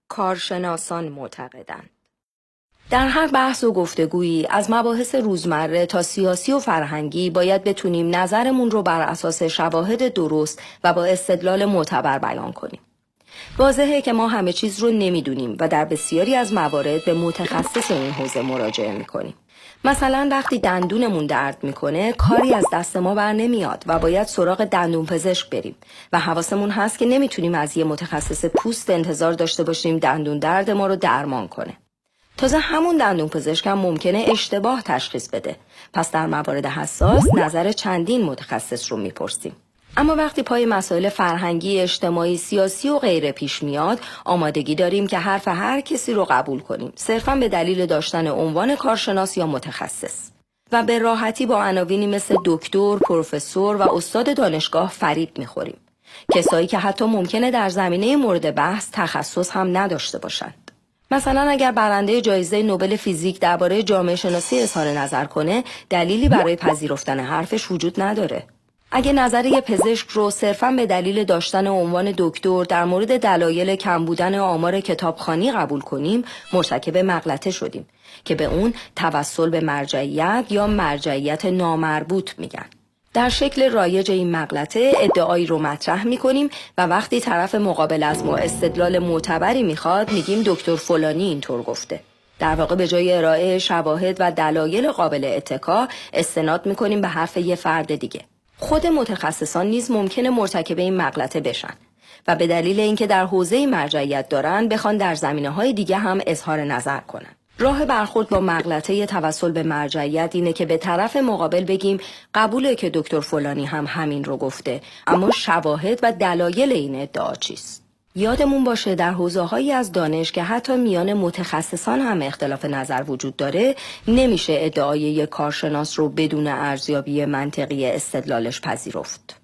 کارشناسان معتقدند. در هر بحث و گفتگویی از مباحث روزمره تا سیاسی و فرهنگی باید بتونیم نظرمون رو بر اساس شواهد درست و با استدلال معتبر بیان کنیم. واضحه که ما همه چیز رو نمیدونیم و در بسیاری از موارد به متخصص این حوزه مراجعه میکنیم. مثلا وقتی دندونمون درد میکنه کاری از دست ما بر نمیاد و باید سراغ دندون پزشک بریم و حواسمون هست که نمیتونیم از یه متخصص پوست انتظار داشته باشیم دندون درد ما رو درمان کنه. تازه همون دندون پزشک هم ممکنه اشتباه تشخیص بده. پس در موارد حساس نظر چندین متخصص رو میپرسیم. اما وقتی پای مسائل فرهنگی، اجتماعی، سیاسی و غیره پیش میاد، آمادگی داریم که حرف هر کسی رو قبول کنیم، صرفاً به دلیل داشتن عنوان کارشناس یا متخصص. و به راحتی با عناوینی مثل دکتر، پروفسور و استاد دانشگاه فریب میخوریم. کسایی که حتی ممکنه در زمینه مورد بحث تخصص هم نداشته باشند. مثلا اگر برنده جایزه نوبل فیزیک درباره جامعه شناسی اظهار نظر کنه، دلیلی برای پذیرفتن حرفش وجود نداره. اگه نظر یه پزشک رو صرفاً به دلیل داشتن عنوان دکتر در مورد دلایل کم بودن آمار کتابخوانی قبول کنیم، مرتکب مغلطه شدیم که به اون توسل به مرجعیت یا مرجعیت نامربوط میگن. در شکل رایج این مغلطه ادعایی رو مطرح میکنیم و وقتی طرف مقابل از ما استدلال معتبری میخواد میگیم دکتر فلانی اینطور گفته. در واقع به جای ارائه شواهد و دلایل قابل اتکا استناد میکنیم به حرف یه فرد دیگه. خود متخصصان نیز ممکنه مرتکب این مغلطه بشن و به دلیل اینکه در حوزه مرجعیت دارن بخوان در زمینه‌های دیگه هم اظهار نظر کنن. راه برخورد با مغلطه توسل به مرجعیت اینه که به طرف مقابل بگیم قبوله که دکتر فلانی هم همین رو گفته، اما شواهد و دلایل این ادعا چیست؟ یادمون باشه در حوزه‌هایی از دانش که حتی میان متخصصان هم اختلاف نظر وجود داره، نمیشه ادعای یک کارشناس رو بدون ارزیابی منطقی استدلالش پذیرفت.